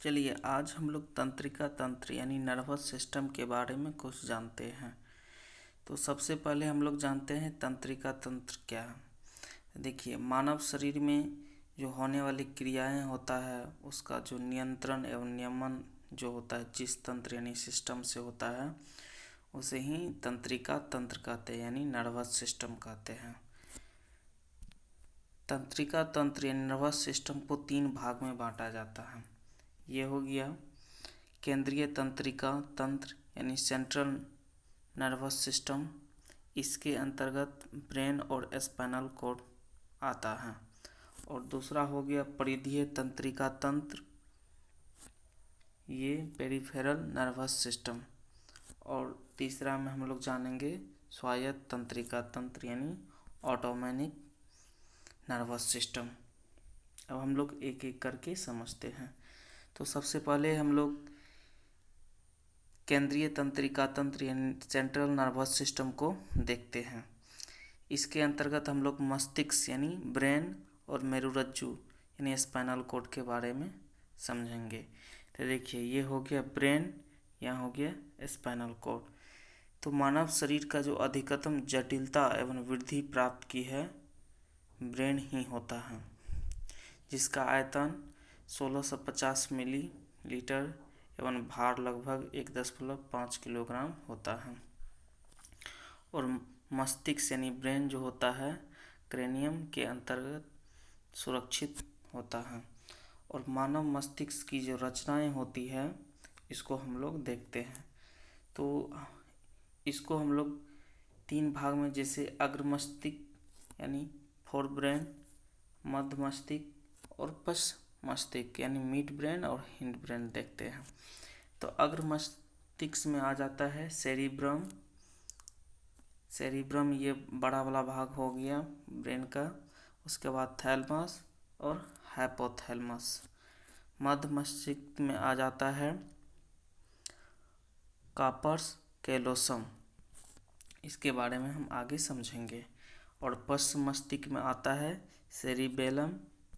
चलिए आज हम लोग तंत्रिका तंत्र यानी नर्वस सिस्टम के बारे में कुछ जानते हैं। तो सबसे पहले हम लोग जानते हैं तंत्रिका तंत्र क्या है। देखिए, मानव शरीर में जो होने वाली क्रियाएं होता है उसका जो नियंत्रण एवं नियमन जो होता है जिस तंत्र यानी सिस्टम से होता है उसे ही तंत्रिका तंत्र कहते हैं यानी नर्वस सिस्टम कहते हैं। तंत्रिका तंत्र यानी नर्वस सिस्टम को 3 भाग में बांटा जाता है। ये हो गया केंद्रीय तंत्रिका तंत्र यानी सेंट्रल नर्वस सिस्टम। इसके अंतर्गत ब्रेन और स्पाइनल कॉर्ड आता है। और दूसरा हो गया परिधीय तंत्रिका तंत्र, ये पेरिफेरल नर्वस सिस्टम। और तीसरा में हम लोग जानेंगे स्वायत्त तंत्रिका तंत्र यानी ऑटोमेनिक नर्वस सिस्टम। अब हम लोग एक एक करके समझते हैं। तो सबसे पहले हम लोग केंद्रीय तंत्रिका तंत्र यानी सेंट्रल नर्वस सिस्टम को देखते हैं। इसके अंतर्गत हम लोग मस्तिष्क यानी ब्रेन और मेरुरज्जु यानी स्पाइनल कॉर्ड के बारे में समझेंगे। तो देखिए, ये हो गया ब्रेन, यहाँ हो गया स्पाइनल कॉर्ड। तो मानव शरीर का जो अधिकतम जटिलता एवं वृद्धि प्राप्त की है ब्रेन ही होता है, जिसका आयतन 1650 मिलीलीटर एवं भार लगभग 1.5 किलोग्राम होता है। और मस्तिष्क यानी ब्रेन जो होता है क्रेनियम के अंतर्गत सुरक्षित होता है। और मानव मस्तिष्क की जो रचनाएं होती है इसको हम लोग देखते हैं। तो इसको हम लोग 3 भाग में, जैसे अग्र मस्तिष्क यानी फोर ब्रेन, मध्य मस्तिष्क और पश्च मस्तिष्क यानी मिड ब्रेन और हिंड ब्रेन देखते हैं। तो अग्र मस्तिष्क में आ जाता है सेरिब्रम। सेरिब्रम ये बड़ा वाला भाग हो गया ब्रेन का। उसके बाद थैलमस और हाइपोथैलमस। मध्य मस्तिष्क में आ जाता है कार्पस कैलोसम, इसके बारे में हम आगे समझेंगे। और पश्च मस्तिष्क में आता है सेरिबेलम,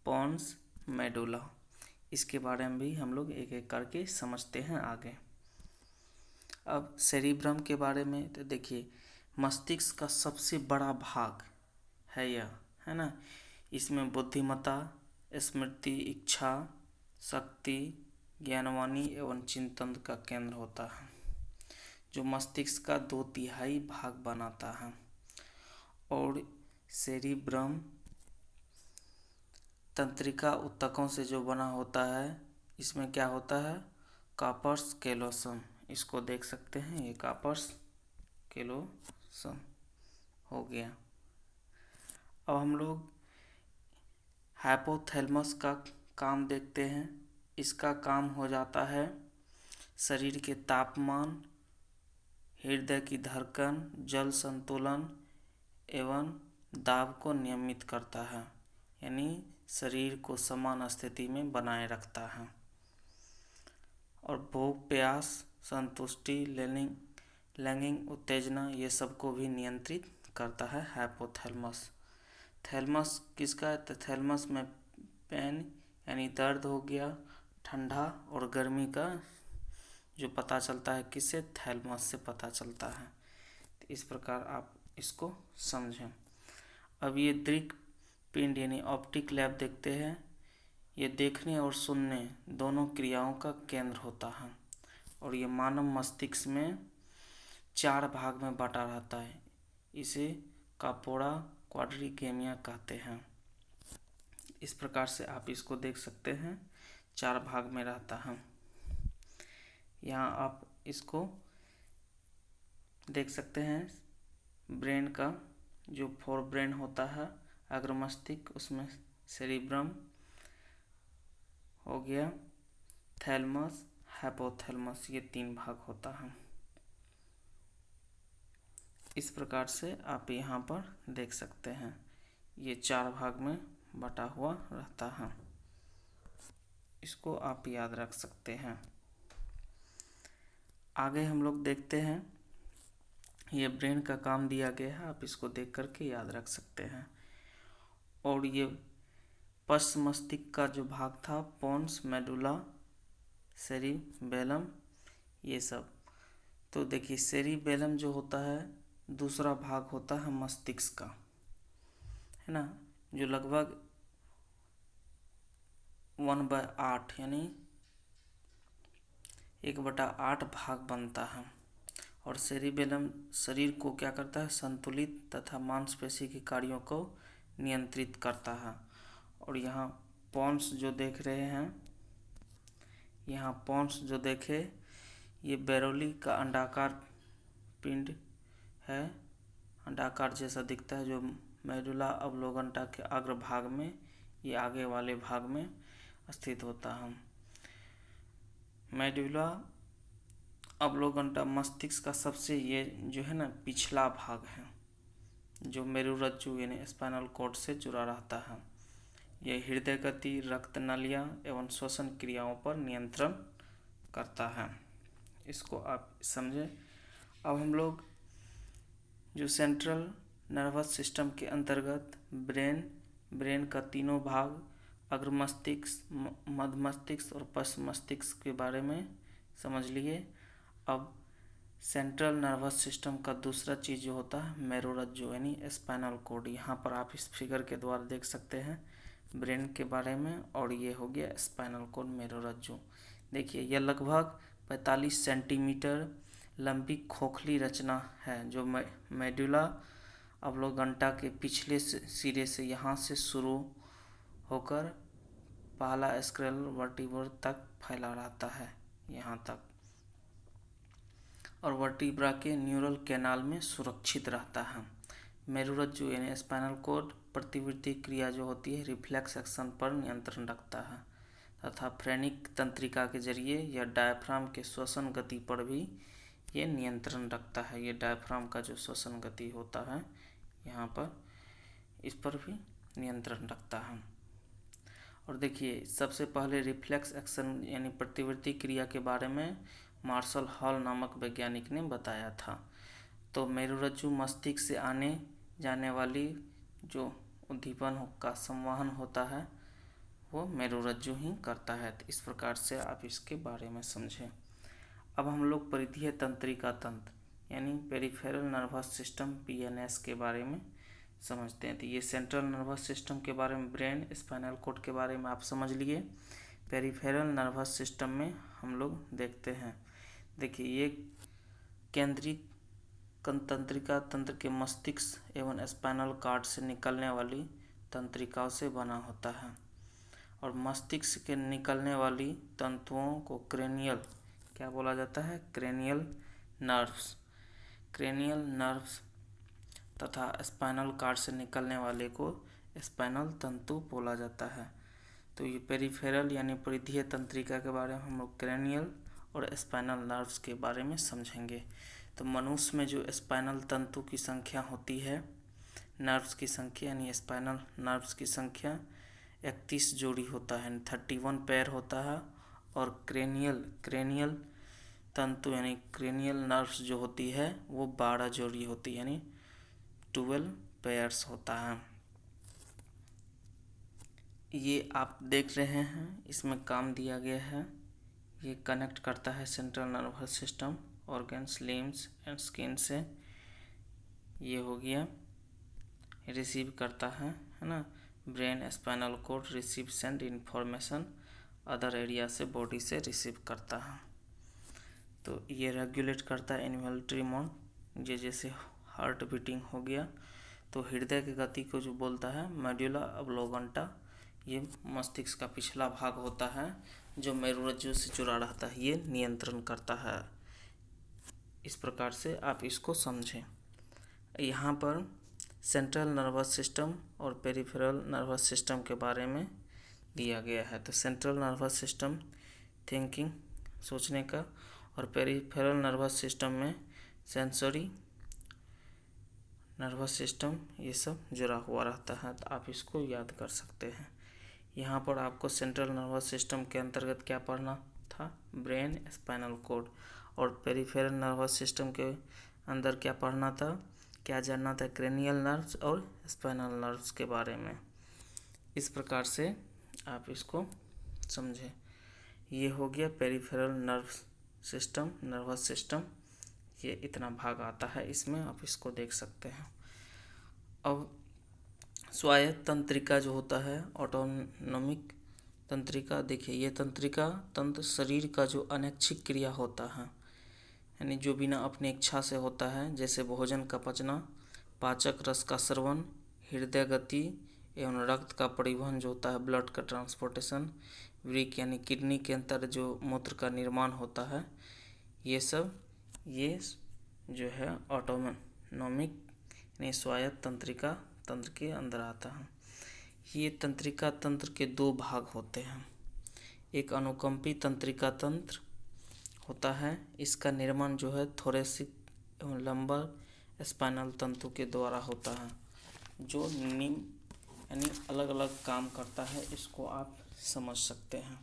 पोन्स, मेडुला। इसके बारे में भी हम लोग एक एक करके समझते हैं आगे। अब सेरिब्रम के बारे में तो देखिए, मस्तिष्क का सबसे बड़ा भाग है यह, है ना। इसमें बुद्धिमत्ता, स्मृति, इच्छा शक्ति, ज्ञानवानी एवं चिंतन का केंद्र होता है, जो मस्तिष्क का 2/3 भाग बनाता है। और सेरिब्रम तंत्रिका ऊतकों से जो बना होता है, इसमें क्या होता है कार्पस कैलोसम। इसको देख सकते हैं, ये कार्पस कैलोसम हो गया। अब हम लोग हाइपोथैलेमस का काम देखते हैं। इसका काम हो जाता है शरीर के तापमान, हृदय की धड़कन, जल संतुलन एवं दाब को नियमित करता है, यानी शरीर को समान स्थिति में बनाए रखता है। और भूख, प्यास, संतुष्टि, लैंगिक उत्तेजना ये सब को भी नियंत्रित करता है हाइपोथैलेमस। थैलेमस किसका है? तो थैलेमस में पेन यानी दर्द हो गया, ठंडा और गर्मी का जो पता चलता है किससे? थैलेमस से पता चलता है। तो इस प्रकार आप इसको समझें। अब ये दृक पिंड यानी ऑप्टिक लैब देखते हैं। ये देखने और सुनने दोनों क्रियाओं का केंद्र होता है। और ये मानव मस्तिष्क में 4 भाग में बटा रहता है। इसे कापोरा क्वाड्रिगेमिया कहते हैं। इस प्रकार से आप इसको देख सकते हैं, 4 भाग में रहता है। यहाँ आप इसको देख सकते हैं, ब्रेन का जो फोर ब्रेन होता है अग्र मस्तिष्क, उसमें सेरिब्रम हो गया, थैलेमस, हाइपोथैलेमस, ये 3 भाग होता है। इस प्रकार से आप यहाँ पर देख सकते हैं, ये 4 भाग में बटा हुआ रहता है। इसको आप याद रख सकते हैं। आगे हम लोग देखते हैं, ये ब्रेन का काम दिया गया है, आप इसको देख करके याद रख सकते हैं। और ये पश्च मस्तिष्क का जो भाग था पोन्स, मेडुला सेरिबेलम, ये सब। तो देखिए सेरिबेलम जो होता है दूसरा भाग होता है मस्तिष्क का, है ना, जो लगभग 1/8 यानी 1/8 भाग बनता है। और सेरिबेलम शरीर को क्या करता है, संतुलित तथा मांसपेशी के कार्यों को नियंत्रित करता है। और यहाँ पॉन्स जो देख रहे हैं, यहाँ पॉन्स जो देखे, ये बैरोली का अंडाकार पिंड है, अंडाकार जैसा दिखता है, जो मेडुला अवलोकंटा के अग्रभाग में, ये आगे वाले भाग में स्थित होता है। मेडुला अवलोकंटा मस्तिष्क का सबसे ये जो है ना पिछला भाग है, जो मेरुरज्जु यानी स्पाइनल कॉर्ड से जुड़ा रहता है। यह हृदय गति, रक्त नलियाँ एवं श्वसन क्रियाओं पर नियंत्रण करता है। इसको आप समझें। अब हम लोग जो सेंट्रल नर्वस सिस्टम के अंतर्गत ब्रेन का तीनों भाग, अग्र मस्तिष्क, मध्य मस्तिष्क और पश्च मस्तिष्क के बारे में समझ लिए। अब सेंट्रल नर्वस सिस्टम का दूसरा चीज़ जो होता है मेरुरज्जु यानी स्पाइनल कॉर्ड। यहाँ पर आप इस फिगर के द्वारा देख सकते हैं ब्रेन के बारे में, और ये हो गया स्पाइनल कॉर्ड मेरुरज्जु। देखिए यह लगभग 45 सेंटीमीटर लंबी खोखली रचना है, जो मेडुला अवलोकंटा के पिछले सिरे से यहाँ से शुरू होकर पहला स्क्रैल वर्टिब्रा तक फैला रहता है, यहाँ तक, और वर्टिब्रा के न्यूरल कैनाल में सुरक्षित रहता है। मेरुरज्जु यानी स्पाइनल कॉर्ड प्रतिवृत्ति क्रिया जो होती है रिफ्लेक्स एक्शन पर नियंत्रण रखता है, तथा फ्रेनिक तंत्रिका के जरिए यह डायफ्राम के श्वसन गति पर भी ये नियंत्रण रखता है। ये डायफ्राम का जो श्वसन गति होता है यहाँ पर, इस पर भी नियंत्रण रखता है। और देखिए सबसे पहले रिफ्लेक्स एक्शन यानी प्रतिवृत्ति क्रिया के बारे में मार्शल हॉल नामक वैज्ञानिक ने बताया था। तो मेरुरज्जु मस्तिष्क से आने जाने वाली जो उद्दीपन का संवहन होता है वो मेरुरज्जु ही करता है। तो इस प्रकार से आप इसके बारे में समझें। अब हम लोग परिधीय तंत्रिका तंत्र यानी पेरिफेरल नर्वस सिस्टम PNS के बारे में समझते हैं। तो ये सेंट्रल नर्वस सिस्टम के बारे में, ब्रेन, स्पाइनल कॉर्ड के बारे में आप समझ लिए। पेरिफेरल नर्वस सिस्टम में हम लोग देखते हैं, देखिए ये केंद्रीय तंत्रिका तंत्र के मस्तिष्क एवं स्पाइनल कॉर्ड से निकलने वाली तंत्रिकाओं से बना होता है। और मस्तिष्क के निकलने वाली तंतुओं को क्रेनियल क्या बोला जाता है, क्रेनियल नर्व्स तथा स्पाइनल कॉर्ड से निकलने वाले को स्पाइनल तंतु बोला जाता है। तो ये पेरिफेरल यानी परिधीय तंत्रिका के बारे में हम लोग क्रेनियल और स्पाइनल नर्व्स के बारे में समझेंगे। तो मनुष्य में जो स्पाइनल तंतु की संख्या होती है, नर्व्स की संख्या यानी स्पाइनल नर्व्स की संख्या 31 जोड़ी होता है, 31 पेयर होता है। और क्रेनियल तंतु यानी क्रेनियल नर्व्स जो होती है वो 12 जोड़ी होती है, यानी 12 पेयर्स होता है। ये आप देख रहे हैं, इसमें काम दिया गया है। ये कनेक्ट करता है central nervous system organs, limbs and skin से। ये हो गया, रिसीव करता है ना, brain, spinal cord receive send information other area से, बॉडी से रिसीव करता है। तो ये रेगुलेट करता है इन्वॉल्यूटरी मोड, ये जैसे हार्ट बीटिंग हो गया। तो हृदय की गति को जो बोलता है मेडुला अवलोकंटा, ये मस्तिष्क का पिछला भाग होता है जो मेरुरज्जु से जुड़ा रहता है, ये नियंत्रण करता है। इस प्रकार से आप इसको समझें। यहाँ पर सेंट्रल नर्वस सिस्टम और पेरिफेरल नर्वस सिस्टम के बारे में दिया गया है। तो सेंट्रल नर्वस सिस्टम थिंकिंग, सोचने का, और पेरिफेरल नर्वस सिस्टम में सेंसरी नर्वस सिस्टम, ये सब जुड़ा हुआ रहता है। तो आप इसको याद कर सकते हैं। यहाँ पर आपको सेंट्रल नर्वस सिस्टम के अंतर्गत क्या पढ़ना था, ब्रेन, स्पाइनल कॉर्ड। और पेरिफेरल नर्वस सिस्टम के अंदर क्या पढ़ना था, क्या जानना था, क्रेनियल नर्व्स और स्पाइनल नर्व्स के बारे में। इस प्रकार से आप इसको समझें। ये हो गया पेरिफेरल नर्वस सिस्टम। ये इतना भाग आता है इसमें, आप इसको देख सकते हैं। अब स्वायत्त तंत्रिका जो होता है, ऑटोनोमिक तंत्रिका, देखिए ये तंत्रिका तंत्र शरीर का जो अनैच्छिक क्रिया होता है, यानी जो बिना अपनी इच्छा से होता है, जैसे भोजन का पचना, पाचक रस का स्रवण, हृदय गति एवं रक्त का परिवहन जो होता है, ब्लड का ट्रांसपोर्टेशन, वृक्क यानी किडनी के अंदर जो मूत्र का निर्माण होता है, ये सब ये जो है ऑटोनोमिक यानी स्वायत्त तंत्रिका तंत्र के अंदर आता है। ये तंत्रिका तंत्र के दो भाग होते हैं। एक अनुकंपी तंत्रिका तंत्र होता है, इसका निर्माण जो है थोरेसिक एवं लंबर स्पाइनल तंतु के द्वारा होता है, जो निम्न यानी अलग अलग काम करता है, इसको आप समझ सकते हैं।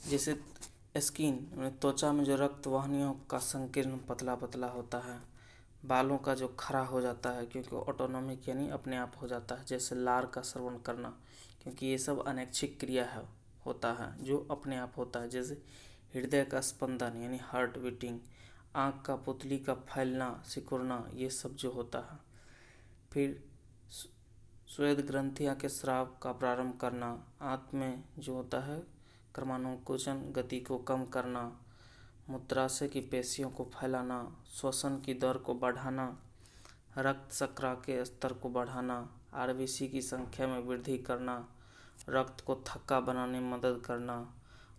जैसे स्किन त्वचा में जो रक्त वाहिनियों का संकीर्ण पतला पतला होता है, बालों का जो खड़ा हो जाता है क्योंकि ऑटोनोमिक यानी अपने आप हो जाता है, जैसे लार का श्रवण करना, क्योंकि ये सब अनैच्छिक क्रिया है होता है जो अपने आप होता है, जैसे हृदय का स्पंदन यानी हार्ट बीटिंग, आँख का पुतली का फैलना सिकुड़ना, ये सब जो होता है। फिर श्वेत ग्रंथियाँ के स्राव का प्रारंभ करना, आंत में जो होता है क्रमानुकुंचन गति को कम करना, मूत्राशय की पेशियों को फैलाना, श्वसन की दर को बढ़ाना, रक्त शर्करा के स्तर को बढ़ाना, आरबीसी की संख्या में वृद्धि करना, रक्त को थक्का बनाने में मदद करना,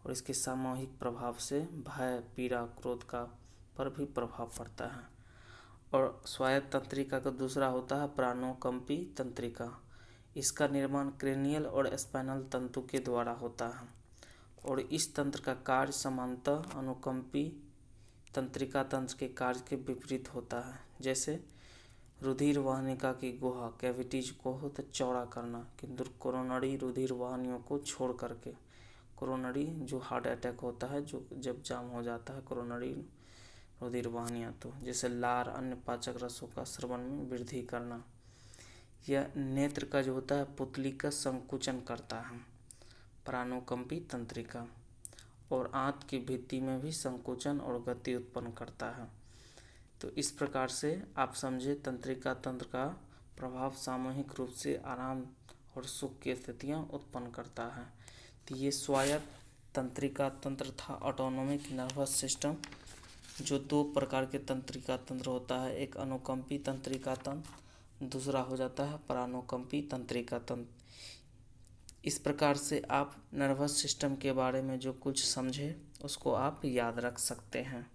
और इसके सामूहिक प्रभाव से भय, पीड़ा, क्रोध का पर भी प्रभाव पड़ता है। और स्वायत्त तंत्रिका का दूसरा होता है प्राणोकंपी तंत्रिका। इसका निर्माण क्रेनियल और स्पाइनल तंतु के द्वारा होता है, और इस तंत्र का कार्य सामान्यतः अनुकंपी तंत्रिका तंत्र के कार्य के विपरीत होता है। जैसे रुधिर वाहिनिका की गुहा कैविटीज को होता चौड़ा करना, किंतु कोरोनरी रुधिर वाहिनियों को छोड़ करके, कोरोनरी जो हार्ट अटैक होता है जो जब जाम हो जाता है कोरोनरी रुधिर वाहिनियाँ, तो जैसे लार अन्य पाचक रसों का स्रवण में वृद्धि करना। यह नेत्र का जो होता है पुतली का संकुचन करता है, प्राणोकंपी तंत्रिका, और आंत की भित्ति में भी संकुचन और गति उत्पन्न करता है। तो इस प्रकार से आप समझे तंत्रिका तंत्र का प्रभाव सामूहिक रूप से आराम और सुख की स्थितियाँ उत्पन्न करता है। तो ये स्वायत्त तंत्रिका तंत्र था, ऑटोनोमिक नर्वस सिस्टम, जो दो प्रकार के तंत्रिका तंत्र होता है, एक अनुकंपी तंत्रिका तंत्र, दूसरा हो जाता है प्राणोकंपी तंत्रिका तंत्र। इस प्रकार से आप नर्वस सिस्टम के बारे में जो कुछ समझे उसको आप याद रख सकते हैं।